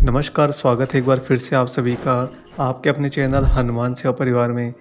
नमस्कार, स्वागत है एक बार फिर से आप सभी का आपके अपने चैनल हनुमान सेवा परिवार में।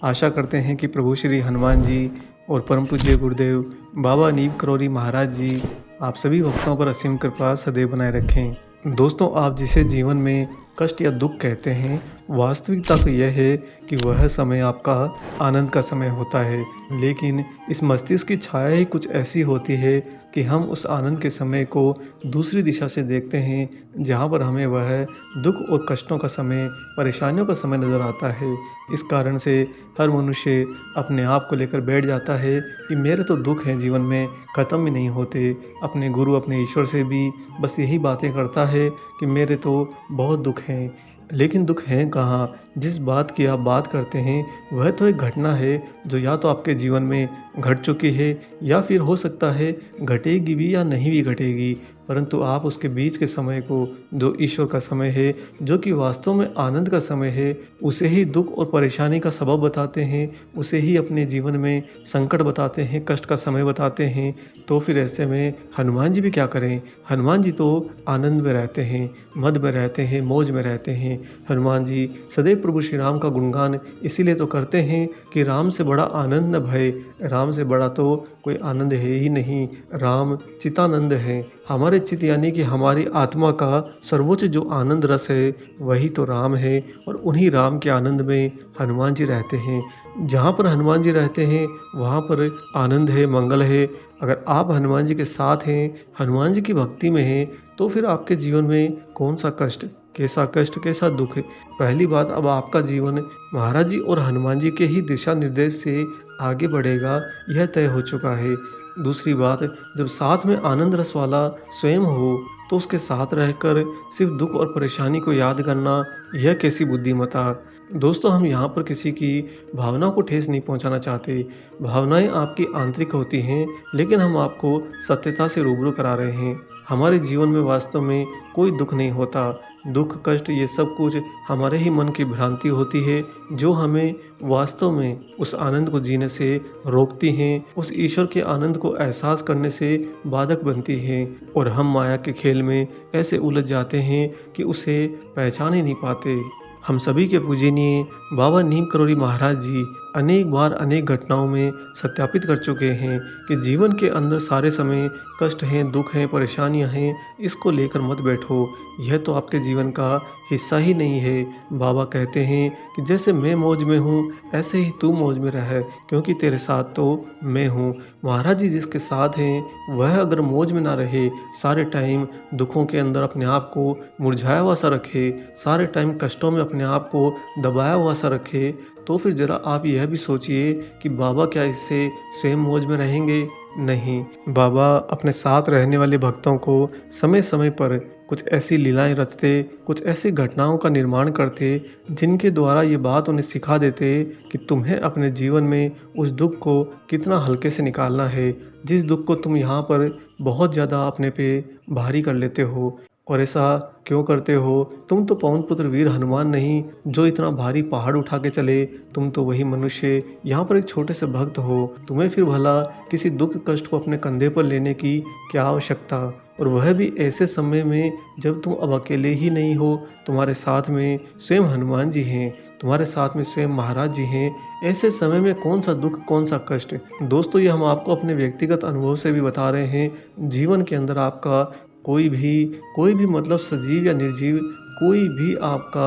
आशा करते हैं कि प्रभु श्री हनुमान जी और परम पूज्य गुरुदेव बाबा नीम करौरी महाराज जी आप सभी भक्तों पर असीम कृपा सदैव बनाए रखें। दोस्तों, आप जिसे जीवन में कष्ट या दुख कहते हैं, वास्तविकता तो यह है कि वह समय आपका आनंद का समय होता है, लेकिन इस मस्तिष्क की छाया ही कुछ ऐसी होती है कि हम उस आनंद के समय को दूसरी दिशा से देखते हैं, जहाँ पर हमें वह दुख और कष्टों का समय, परेशानियों का समय नज़र आता है। इस कारण से हर मनुष्य अपने आप को लेकर बैठ जाता है कि मेरे तो दुख हैं जीवन में, ख़त्म ही नहीं होते। अपने गुरु, अपने ईश्वर से भी बस यही बातें करता है कि मेरे तो बहुत दुख हैं। लेकिन दुख हैं कहाँ? जिस बात की आप बात करते हैं वह तो एक घटना है जो या तो आपके जीवन में घट चुकी है या फिर हो सकता है घटेगी भी या नहीं भी घटेगी, परंतु आप उसके बीच के समय को, जो ईश्वर का समय है, जो कि वास्तव में आनंद का समय है, उसे ही दुख और परेशानी का सबब बताते हैं, उसे ही अपने जीवन में संकट बताते हैं, कष्ट का समय बताते हैं। तो फिर ऐसे में हनुमान जी भी क्या करें? हनुमान जी तो आनंद में रहते हैं, मद में रहते हैं, मौज में रहते हैं। हनुमान जी सदैव प्रभु श्री राम का गुणगान इसीलिए तो करते हैं कि राम से बड़ा आनंद न भय, राम से बड़ा तो कोई आनंद है ही नहीं। राम चितानंद है, हमारे चित यानी कि हमारी आत्मा का सर्वोच्च जो आनंद रस है वही तो राम है, और उन्हीं राम के आनंद में हनुमान जी रहते हैं। जहाँ पर हनुमान जी रहते हैं वहाँ पर आनंद है, मंगल है। अगर आप हनुमान जी के साथ हैं, हनुमान जी की भक्ति में हैं, तो फिर आपके जीवन में कौन सा कष्ट, कैसा कष्ट, कैसा दुख है? पहली बात, अब आपका जीवन महाराज जी और हनुमान जी के ही दिशा निर्देश से आगे बढ़ेगा, यह तय हो चुका है। दूसरी बात, जब साथ में आनंद रस वाला स्वयं हो तो उसके साथ रहकर सिर्फ दुख और परेशानी को याद करना, यह कैसी बुद्धिमता। दोस्तों, हम यहाँ पर किसी की भावनाओं को ठेस नहीं पहुँचाना चाहते। भावनाएं आपकी आंतरिक होती हैं, लेकिन हम आपको सत्यता से रूबरू करा रहे हैं। हमारे जीवन में वास्तव में कोई दुख नहीं होता। दुख, कष्ट, ये सब कुछ हमारे ही मन की भ्रांति होती है, जो हमें वास्तव में उस आनंद को जीने से रोकती हैं, उस ईश्वर के आनंद को एहसास करने से बाधक बनती हैं, और हम माया के खेल में ऐसे उलझ जाते हैं कि उसे पहचान ही नहीं पाते। हम सभी के पूजनीय बाबा नीम करौरी महाराज जी अनेक बार अनेक घटनाओं में सत्यापित कर चुके हैं कि जीवन के अंदर सारे समय कष्ट हैं, दुख हैं, परेशानियां हैं, इसको लेकर मत बैठो, यह तो आपके जीवन का हिस्सा ही नहीं है। बाबा कहते हैं कि जैसे मैं मौज में हूँ ऐसे ही तू मौज में रह, क्योंकि तेरे साथ तो मैं हूँ। महाराज जी जिसके साथ हैं वह अगर मौज में ना रहे, सारे टाइम दुखों के अंदर अपने आप को मुरझाया हुआ सा रखे, सारे टाइम कष्टों में अपने आप को दबाया हुआ सा रखे, तो फिर ज़रा आप यह भी सोचिए कि बाबा क्या इससे स्वयं मौज में रहेंगे? नहीं। बाबा अपने साथ रहने वाले भक्तों को समय समय पर कुछ ऐसी लीलाएं रचते, कुछ ऐसी घटनाओं का निर्माण करते, जिनके द्वारा ये बात उन्हें सिखा देते कि तुम्हें अपने जीवन में उस दुख को कितना हल्के से निकालना है, जिस दुख को तुम यहाँ पर बहुत ज़्यादा अपने पे भारी कर लेते हो। और ऐसा क्यों करते हो? तुम तो पवन पुत्र वीर हनुमान नहीं, जो इतना भारी पहाड़ उठा के चले। तुम तो वही मनुष्य, यहाँ पर एक छोटे से भक्त हो। तुम्हें फिर भला किसी दुख कष्ट को अपने कंधे पर लेने की क्या आवश्यकता? और वह भी ऐसे समय में जब तुम अब अकेले ही नहीं हो, तुम्हारे साथ में स्वयं हनुमान जी हैं, तुम्हारे साथ में स्वयं महाराज जी हैं। ऐसे समय में कौन सा दुख, कौन सा कष्ट? दोस्तों, ये हम आपको अपने व्यक्तिगत अनुभव से भी बता रहे हैं। जीवन के अंदर आपका कोई भी मतलब सजीव या निर्जीव, कोई भी आपका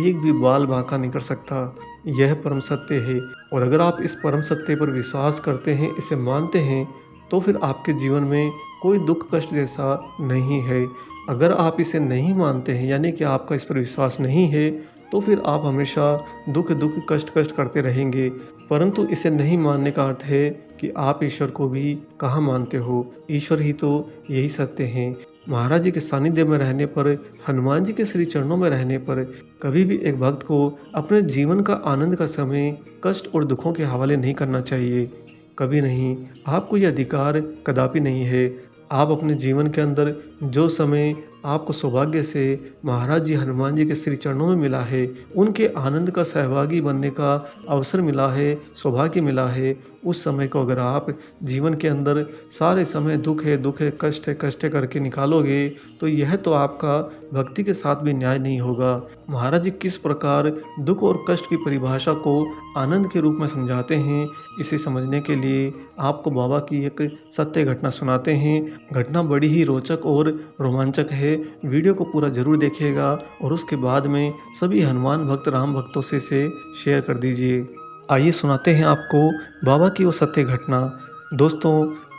एक भी बाल बांका नहीं कर सकता। यह परम सत्य है, और अगर आप इस परम सत्य पर विश्वास करते हैं, इसे मानते हैं, तो फिर आपके जीवन में कोई दुख कष्ट जैसा नहीं है। अगर आप इसे नहीं मानते हैं, यानी कि आपका इस पर विश्वास नहीं है, तो फिर आप हमेशा दुख दुख कष्ट कष्ट करते रहेंगे। परंतु इसे नहीं मानने का अर्थ है कि आप ईश्वर को भी कहाँ मानते हो। ईश्वर ही तो यही सत्य हैं। महाराज जी के सानिध्य में रहने पर, हनुमान जी के श्री चरणों में रहने पर कभी भी एक भक्त को अपने जीवन का आनंद का समय कष्ट और दुखों के हवाले नहीं करना चाहिए। कभी नहीं। आपको यह अधिकार कदापि नहीं है। आप अपने जीवन के अंदर जो समय आपको सौभाग्य से महाराज जी हनुमान जी के श्री चरणों में मिला है, उनके आनंद का सहभागी बनने का अवसर मिला है, सौभाग्य मिला है, उस समय को अगर आप जीवन के अंदर सारे समय दुख है, कष्ट है करके निकालोगे, तो यह तो आपका भक्ति के साथ भी न्याय नहीं होगा। महाराज जी किस प्रकार दुख और कष्ट की परिभाषा को आनंद के रूप में समझाते हैं, इसे समझने के लिए आपको बाबा की एक सत्य घटना सुनाते हैं। घटना बड़ी ही रोचक और रोमांचक है। वीडियो को पूरा जरूर देखिएगा और उसके बाद में सभी हनुमान भक्त राम भक्तों से इसे शेयर कर दीजिए। आइए सुनाते हैं आपको बाबा की वो सत्य घटना। दोस्तों,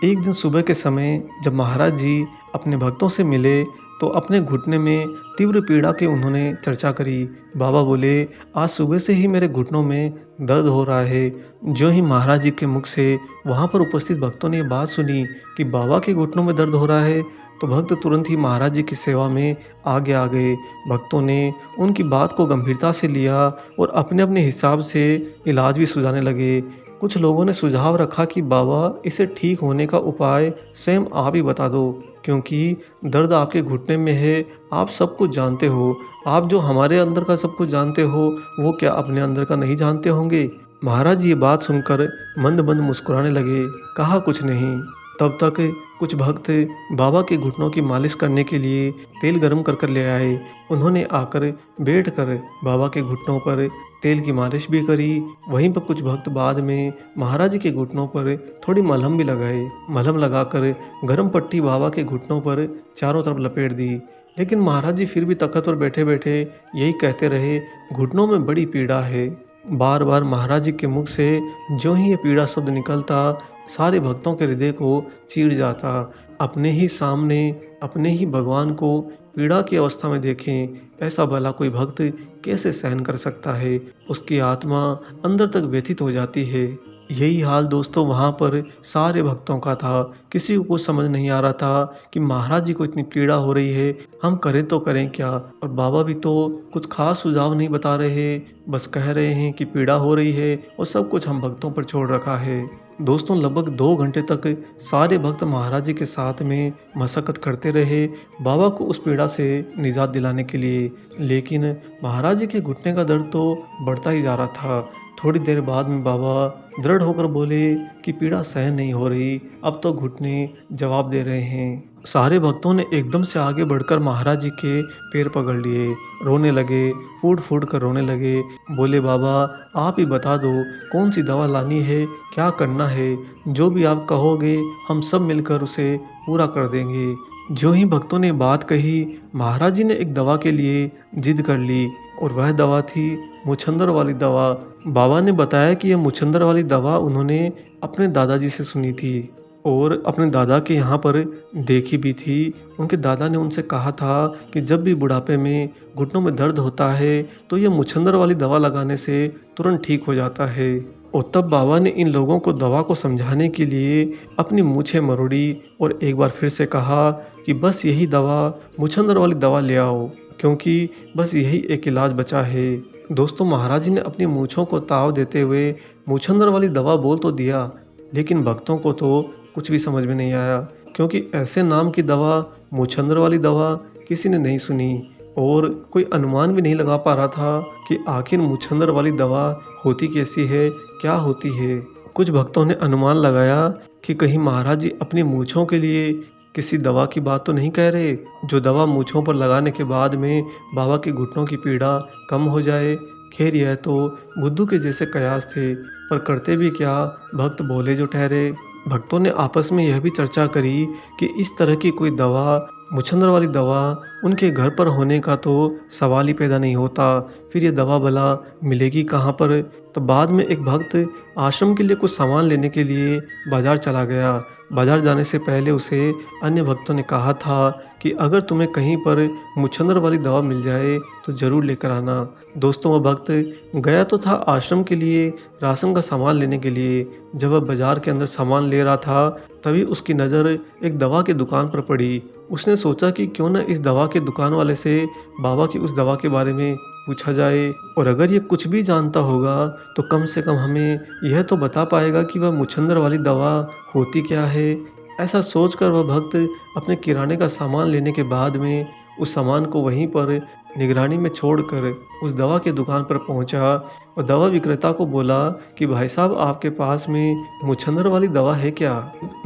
एक दिन सुबह के समय जब महाराज जी अपने भक्तों से मिले तो अपने घुटने में तीव्र पीड़ा की उन्होंने चर्चा करी। बाबा बोले, आज सुबह से ही मेरे घुटनों में दर्द हो रहा है। जो ही महाराज जी के मुख से वहाँ पर उपस्थित भक्तों ने ये बात सुनी कि बाबा के घुटनों में दर्द हो रहा है, तो भक्त तुरंत ही महाराज जी की सेवा में आगे आ गए। भक्तों ने उनकी बात को गंभीरता से लिया और अपने अपने हिसाब से इलाज भी सुझाने लगे। कुछ लोगों ने सुझाव रखा कि बाबा, इसे ठीक होने का उपाय स्वयं आप ही बता दो, क्योंकि दर्द आपके घुटने में है, आप सब कुछ जानते हो। आप जो हमारे अंदर का सब कुछ जानते हो, वो क्या अपने अंदर का नहीं जानते होंगे? महाराज जी ये बात सुनकर मंद मंद मुस्कुराने लगे, कहा कुछ नहीं। तब तक कुछ भक्त बाबा के घुटनों की मालिश करने के लिए तेल गर्म कर कर ले आए। उन्होंने आकर बैठकर बाबा के घुटनों पर तेल की मालिश भी करी। वहीं पर कुछ भक्त बाद में महाराज जी के घुटनों पर थोड़ी मलहम भी लगाए। मलहम लगाकर गर्म पट्टी बाबा के घुटनों पर चारों तरफ लपेट दी। लेकिन महाराज जी फिर भी तख्त पर बैठे बैठे यही कहते रहे, घुटनों में बड़ी पीड़ा है। बार बार महाराज जी के मुख से जो ही ये पीड़ा शब्द निकलता, सारे भक्तों के हृदय को चीर जाता। अपने ही सामने अपने ही भगवान को पीड़ा की अवस्था में देखें, ऐसा भला कोई भक्त कैसे सहन कर सकता है? उसकी आत्मा अंदर तक व्यथित हो जाती है। यही हाल दोस्तों वहाँ पर सारे भक्तों का था। किसी को कुछ समझ नहीं आ रहा था कि महाराज जी को इतनी पीड़ा हो रही है, हम करें तो करें क्या? और बाबा भी तो कुछ खास सुझाव नहीं बता रहे, बस कह रहे हैं कि पीड़ा हो रही है और सब कुछ हम भक्तों पर छोड़ रखा है। दोस्तों, लगभग 2 घंटे तक सारे भक्त महाराज जी के साथ में मशक्कत करते रहे बाबा को उस पीड़ा से निजात दिलाने के लिए। लेकिन महाराज जी के घुटने का दर्द तो बढ़ता ही जा रहा था। थोड़ी देर बाद में बाबा दृढ़ होकर बोले कि पीड़ा सहन नहीं हो रही, अब तो घुटने जवाब दे रहे हैं। सारे भक्तों ने एकदम से आगे बढ़कर महाराज जी के पैर पकड़ लिए, रोने लगे, फूट फूट कर रोने लगे। बोले, बाबा आप ही बता दो कौन सी दवा लानी है, क्या करना है, जो भी आप कहोगे हम सब मिलकर उसे पूरा कर देंगे। जो ही भक्तों ने बात कही, महाराज जी ने एक दवा के लिए जिद कर ली और वह दवा थी मुछंदर वाली दवा। बाबा ने बताया कि यह मुछंदर वाली दवा उन्होंने अपने दादाजी से सुनी थी और अपने दादा के यहाँ पर देखी भी थी। उनके दादा ने उनसे कहा था कि जब भी बुढ़ापे में घुटनों में दर्द होता है तो यह मुछंदर वाली दवा लगाने से तुरंत ठीक हो जाता है। और तब बाबा ने इन लोगों को दवा को समझाने के लिए अपनी मूछें मरोड़ी और एक बार फिर से कहा कि बस यही दवा, मुछंदर वाली दवा ले आओ, क्योंकि बस यही एक इलाज बचा है। दोस्तों, महाराज जी ने अपनी मूछों को ताव देते हुए मुछंदर वाली दवा बोल तो दिया, लेकिन भक्तों को तो कुछ भी समझ में नहीं आया, क्योंकि ऐसे नाम की दवा, मुछंदर वाली दवा किसी ने नहीं सुनी और कोई अनुमान भी नहीं लगा पा रहा था कि आखिर मुछंदर वाली दवा होती कैसी है, क्या होती है। कुछ भक्तों ने अनुमान लगाया कि कहीं महाराज जी अपनी मूछों के लिए किसी दवा की बात तो नहीं कह रहे, जो दवा मूछों पर लगाने के बाद में बाबा के घुटनों की पीड़ा कम हो जाए। खैर, यह तो बुद्धू के जैसे कयास थे, पर करते भी क्या, भक्त भोले जो ठहरे। भक्तों ने आपस में यह भी चर्चा करी कि इस तरह की कोई दवा, मुछंदर वाली दवा उनके घर पर होने का तो सवाल ही पैदा नहीं होता। फिर ये दवा भला मिलेगी कहाँ पर? तो बाद में एक भक्त आश्रम के लिए कुछ सामान लेने के लिए बाजार चला गया। बाजार जाने से पहले उसे अन्य भक्तों ने कहा था कि अगर तुम्हें कहीं पर मुछंदर वाली दवा मिल जाए तो ज़रूर लेकर आना। दोस्तों, वह भक्त गया तो था आश्रम के लिए राशन का सामान लेने के लिए। जब वह बाजार के अंदर सामान ले रहा था, तभी उसकी नज़र एक दवा की दुकान पर पड़ी। उसने सोचा कि क्यों न इस दवा के दुकान वाले से बाबा की उस दवा के बारे में पूछा जाए, और अगर ये कुछ भी जानता होगा तो कम से कम हमें यह तो बता पाएगा कि वह मुछंदर वाली दवा होती क्या है। ऐसा सोचकर वह भक्त अपने किराने का सामान लेने के बाद में उस सामान को वहीं पर निगरानी में छोड़कर उस दवा की दुकान पर पहुंचा और दवा विक्रेता को बोला कि भाई साहब, आपके पास में मुछंदर वाली दवा है क्या?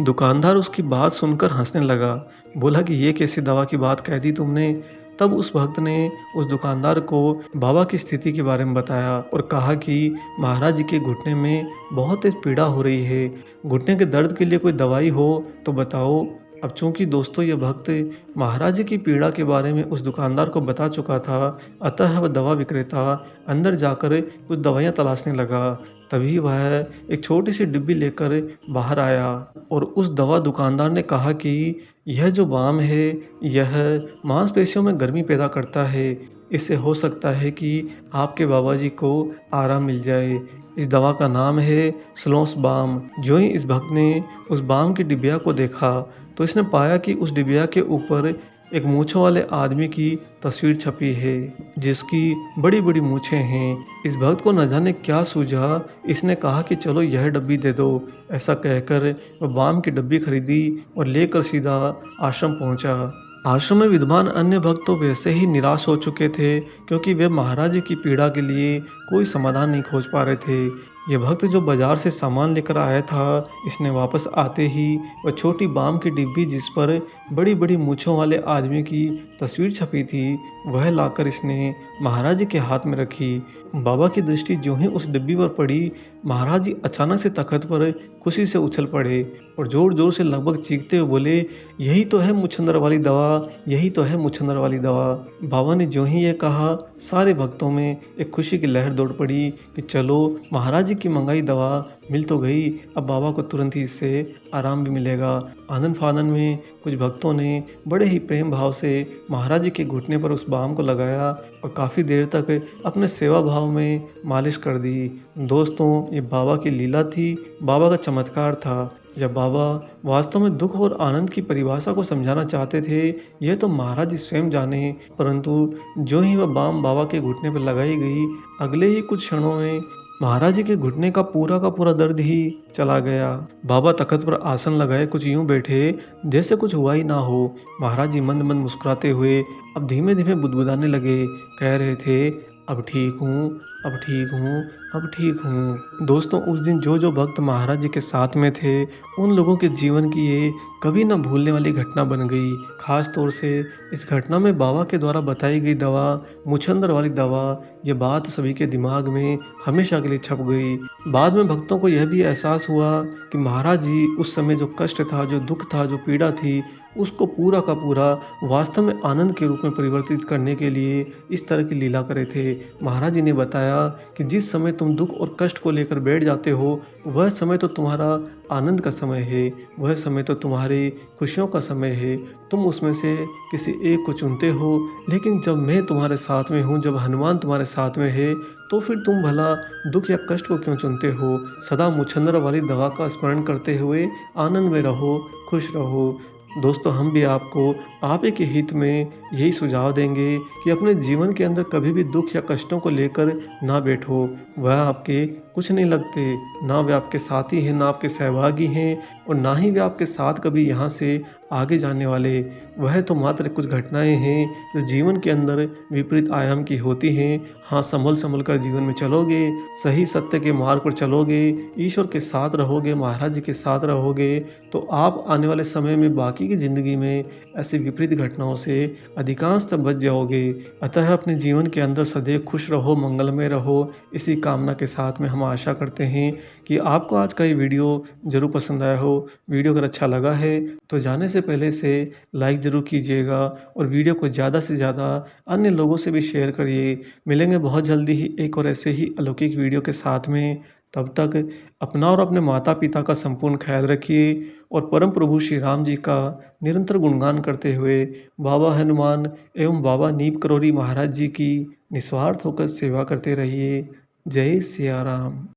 दुकानदार उसकी बात सुनकर हंसने लगा। बोला कि ये कैसी दवा की बात कह दी तुमने? तब उस भक्त ने उस दुकानदार को बाबा की स्थिति के बारे में बताया और कहा कि महाराज जी के घुटने में बहुत तेज पीड़ा हो रही है। घुटने के दर्द के लिए कोई दवाई हो तो बताओ। अब चूंकि दोस्तों यह भक्त महाराज जी की पीड़ा के बारे में उस दुकानदार को बता चुका था, अतः वह दवा विक्रेता अंदर जाकर कुछ दवाइयाँ तलाशने लगा। तभी वह एक छोटी सी डिब्बी लेकर बाहर आया और उस दवा दुकानदार ने कहा कि यह जो बाम है, यह मांसपेशियों में गर्मी पैदा करता है। इससे हो सकता है कि आपके बाबा जी को आराम मिल जाए। इस दवा का नाम है स्लोस बाम। जो ही इस भक्त ने उस बाम की डिबिया को देखा तो इसने पाया कि उस डिबिया के ऊपर एक मूंछों वाले आदमी की तस्वीर छपी है, जिसकी बड़ी बड़ी मूछें हैं। इस भक्त को न जाने क्या सूझा, इसने कहा कि चलो यह डब्बी दे दो। ऐसा कहकर वह बाम की डब्बी खरीदी और लेकर सीधा आश्रम पहुंचा। आश्रम में विद्वान अन्य भक्त तो वैसे ही निराश हो चुके थे, क्योंकि वे महाराज जी की पीड़ा के लिए कोई समाधान नहीं खोज पा रहे थे। ये भक्त जो बाजार से सामान लेकर आया था, इसने वापस आते ही वह छोटी बाम की डिब्बी जिस पर बड़ी बड़ी मूंछों वाले आदमी की तस्वीर छपी थी, वह लाकर इसने महाराज जी के हाथ में रखी। बाबा की दृष्टि ज्यों ही उस डिब्बी पर पड़ी, महाराज जी अचानक से तख्त पर खुशी से उछल पड़े और जोर जोर से लगभग चीखते हुए बोले, यही तो है मुछंदर वाली दवा, यही तो है मुछंदर वाली दवा। बाबा ने ज्यों ही ये कहा, सारे भक्तों में एक खुशी की लहर दौड़ पड़ी कि चलो, महाराज जी की मंगाई दवा मिल तो गई, अब बाबा को तुरंत ही इससे आराम भी मिलेगा। आनंद फानन में कुछ भक्तों ने बड़े ही प्रेम भाव से महाराज जी के घुटने पर उस बाम को लगाया और काफ़ी देर तक अपने सेवा भाव में मालिश कर दी। दोस्तों, ये बाबा की लीला थी, बाबा का चमत्कार था। जब बाबा वास्तव में दुख और आनंद की परिभाषा को समझाना चाहते थे, यह तो महाराज जी स्वयं जाने, परंतु जो ही वह बाम बाबा के घुटने पर लगाई गई, अगले ही कुछ क्षणों में महाराज जी के घुटने का पूरा दर्द ही चला गया। बाबा तख्त पर आसन लगाए कुछ यूं बैठे जैसे कुछ हुआ ही ना हो। महाराज जी मंद मंद मुस्कुराते हुए अब धीमे धीमे बुदबुदाने लगे। कह रहे थे, अब ठीक हूँ, अब ठीक हूँ, अब ठीक हूँ। दोस्तों, उस दिन जो जो भक्त महाराज जी के साथ में थे, उन लोगों के जीवन की ये कभी न भूलने वाली घटना बन गई। खास तौर से इस घटना में बाबा के द्वारा बताई गई दवा, मुछंदर वाली दवा, ये बात सभी के दिमाग में हमेशा के लिए छप गई। बाद में भक्तों को यह भी एहसास हुआ कि महाराज जी उस समय जो कष्ट था, जो दुख था, जो पीड़ा थी, उसको पूरा का पूरा वास्तव में आनंद के रूप में परिवर्तित करने के लिए इस तरह की लीला करे थे। महाराज जी ने बताया कि जिस समय तुम दुख और कष्ट को लेकर बैठ जाते हो, वह समय तो तुम्हारा आनंद का समय है, वह समय तो तुम्हारी खुशियों का समय है। तुम उसमें से किसी एक को चुनते हो, लेकिन जब मैं तुम्हारे साथ में हूँ, जब हनुमान तुम्हारे साथ में है, तो फिर तुम भला दुख या कष्ट को क्यों चुनते हो? सदा मुछंदर वाली दवा का स्मरण करते हुए आनंद में रहो, खुश रहो। दोस्तों, हम भी आपको आप ही के हित में यही सुझाव देंगे कि अपने जीवन के अंदर कभी भी दुख या कष्टों को लेकर ना बैठो। वह आपके कुछ नहीं लगते, ना वे आपके साथी हैं, ना आपके सहभागी हैं, और ना ही वे आपके साथ कभी यहाँ से आगे जाने वाले। वह तो मात्र कुछ घटनाएं हैं जो जीवन के अंदर विपरीत आयाम की होती हैं। हाँ, संभल संभल कर जीवन में चलोगे, सही सत्य के मार्ग पर चलोगे, ईश्वर के साथ रहोगे, महाराज जी के साथ रहोगे, तो आप आने वाले समय में बाकी की ज़िंदगी में ऐसी विपरीत घटनाओं से अधिकांशतः बच जाओगे। अतः अपने जीवन के अंदर सदैव खुश रहो, मंगलमय रहो। इसी कामना के साथ में हम आशा करते हैं कि आपको आज का ये वीडियो ज़रूर पसंद आया हो। वीडियो अगर अच्छा लगा है तो जाने से पहले से लाइक ज़रूर कीजिएगा और वीडियो को ज़्यादा से ज़्यादा अन्य लोगों से भी शेयर करिए। मिलेंगे बहुत जल्दी ही एक और ऐसे ही अलौकिक वीडियो के साथ में। तब तक अपना और अपने माता पिता का संपूर्ण ख्याल रखिए और परम प्रभु श्री राम जी का निरंतर गुणगान करते हुए बाबा हनुमान एवं बाबा नीम करोली महाराज जी की निस्वार्थ होकर सेवा करते रहिए। जय सिया राम।